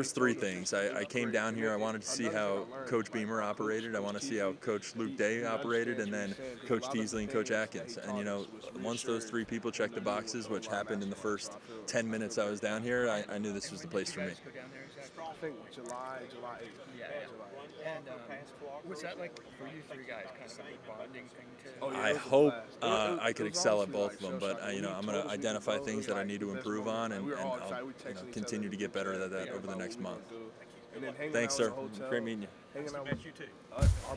was three things. I came down here. I wanted to see how Coach Beamer operated. I want to see how Coach Luke Day operated, and then Coach Teasley and Coach Atkins. And, you know, once those three people checked the boxes, which happened in the first 10 minutes I was down here, I knew this was the place for me. I think July 8th. Yeah. And what's that like for you three guys? Kind of a bonding thing too? I hope I could excel at both of them, but I'm going to identify things that I need to improve on, and I'll continue to get better at that over the next month. Thanks, sir. Great meeting you. You too.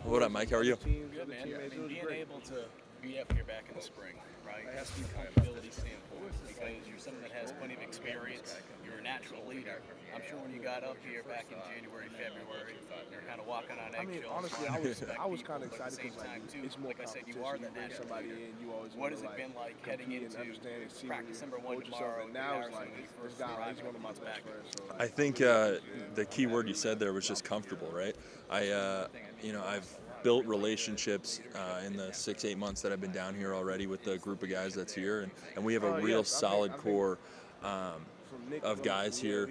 What up, Mike? How are you? Good, man. I mean, being able to be up here back in the spring, right? It has to be from an accountability standpoint because you're someone that has plenty of experience. You're a natural leader. I'm sure when you got up here back in January, February, you're kind of walking on eggshells. Honestly, I was kind of excited because it's more like I said, you are the natural leader. What has it been like heading into practice number 1 tomorrow? Now it's like this guy is one of my best friends. I think the key word you said there was just comfortable, right? I've built relationships in the 6-8 months that I've been down here already with the group of guys that's here, and we have a real solid core of guys here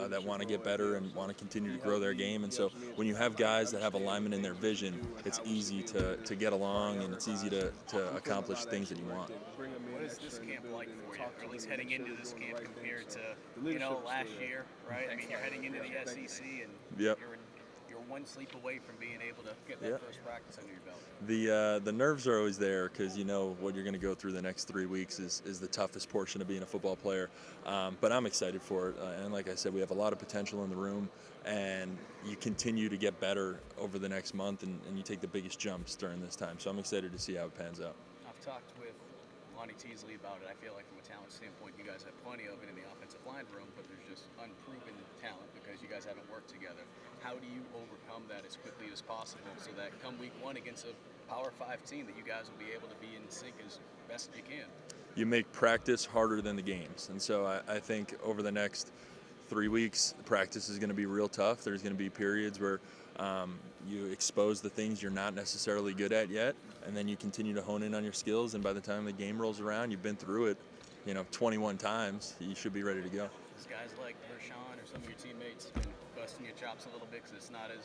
that want to get better and want to continue to grow their game. And so when you have guys that have alignment in their vision, it's easy to get along, and it's easy to accomplish things that you want. What is this camp like for you, or at least heading into this camp compared to last year, right? I mean, you're heading into the SEC, and you're one sleep away from being able to get that first practice under your belt. The nerves are always there because you know what you're going to go through the next 3 weeks is the toughest portion of being a football player. But I'm excited for it. And like I said, we have a lot of potential in the room, and you continue to get better over the next month, and you take the biggest jumps during this time. So I'm excited to see how it pans out. I've talked with Lonnie Teasley about it. I feel like from a talent standpoint, you guys have plenty of it in the offensive line room, but there's just unproven talent because you guys haven't worked together. How do you overcome that as quickly as possible so that come week 1 against a Power 5 team that you guys will be able to be in sync as best as you can? You make practice harder than the games. And so I think over the next 3 weeks, the practice is going to be real tough. There's going to be periods where you expose the things you're not necessarily good at yet, and then you continue to hone in on your skills, and by the time the game rolls around, you've been through it 21 times, you should be ready to go. Does guys like Vershawn or some of your teammates been busting your chops a little bit because it's not as,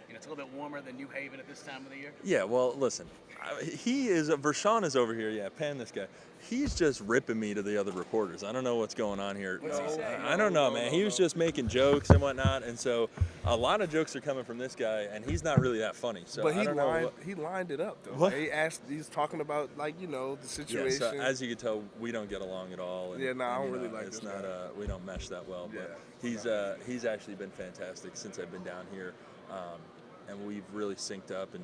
it's a little bit warmer than New Haven at this time of the year? Yeah, well, listen, Vershawn is over here, pan this guy. He's just ripping me to the other reporters. I don't know what's going on here. What's he saying? I don't know, man. He was just making jokes and whatnot, and so a lot of jokes are coming from this guy, and he's not really that funny. So but he lined it up, though. What? He's talking about, the situation. Yeah, so as you can tell, we don't get along at all. And, I don't really like this guy. We don't mesh that well, but he's actually been fantastic since I've been down here. And we've really synced up, and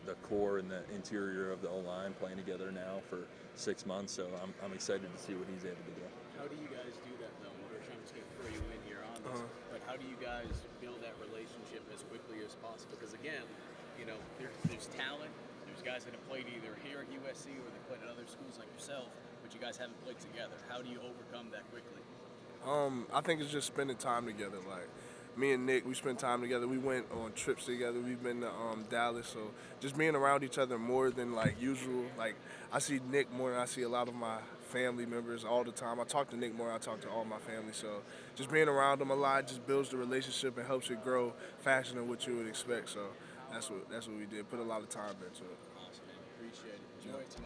the core and the interior of the O-line playing together now for 6 months. So I'm excited to see what he's able to do. How do you guys do that, though? Vershawn's going to throw you in here on this, but how do you guys build that relationship as quickly as possible? Because again, there's talent. There's guys that have played either here at USC or they played at other schools like yourself, but you guys haven't played together. How do you overcome that quickly? I think it's just spending time together. Like me and Nick, we spend time together. We went on trips together. We've been to Dallas, so just being around each other more than usual. Like I see Nick more than I see a lot of my family members all the time. I talk to Nick more than I talk to all my family. So just being around them a lot just builds the relationship and helps it grow faster than what you would expect. So that's what we did. Put a lot of time into it. Awesome, man. Appreciate it. Enjoy it tonight.